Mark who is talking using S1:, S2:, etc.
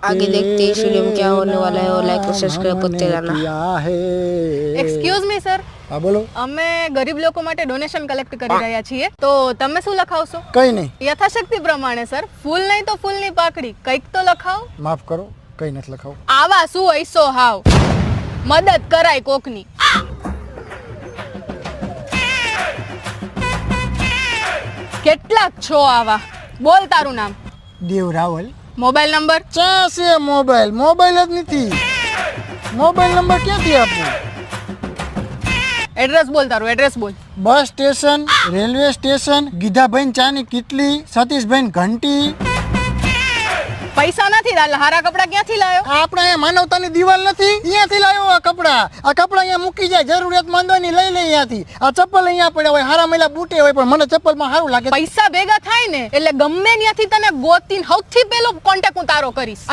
S1: आगे देखते इस वीडियो में क्या होने वाला है और लाइक और सब्सक्राइब करते रहना।
S2: એક્સક્યુઝ મી સર,
S3: હા બોલો.
S2: અમે ગરીબ લોકો માટે ડોનેશન કલેક્ટ કરી રહ્યા છીએ, તો તમે શું લખાવશો?
S3: કઈ નહીં.
S2: યથાશક્તિ પ્રમાણે સર, ફૂલ નહીં તો ફૂલની પાકડી, કંઈક તો લખાવો.
S3: માફ કરો, કઈ નથી લખાવું.
S2: આવા શું હૈસો હાવ, મદદ કરાય કોકની. કેટલાક છો આવા? બોલ તારું નામ.
S3: દેવ રાવલ.
S2: Mobile number?
S3: ચા છે મોબાઈલ? મોબાઈલ જ નથી. મોબાઈલ નંબર ક્યાંથી આપું?
S2: એડ્રેસ બોલ, તારું એડ્રેસ બોલ.
S3: બસ સ્ટેશન, રેલવે સ્ટેશન, ગીધાભાઈ ચાની કીટલી, સતીશભાઈ ઘંટી.
S2: પૈસા નથી, હારા કપડા ક્યાંથી લાયો?
S3: આપણે અહીંયા માનવતાની દિવાલ નથી, અહીંયાથી લાવ્યો આ કપડા. આ કપડા અહીંયા મૂકી જાય, જરૂરિયાતમંદોની લઈ લઈ અહીંયાથી. આ ચપ્પલ અહીંયા પડ્યા હોય, હારા મેલા બૂટે હોય, પણ મને ચપ્પલમાં સારું લાગે.
S2: પૈસા ભેગા થાય ને એટલે ગમે ત્યાંથી તને ગોતીને સૌથી પહેલો કોન્ટેક્ટ હું તારો કરીશ.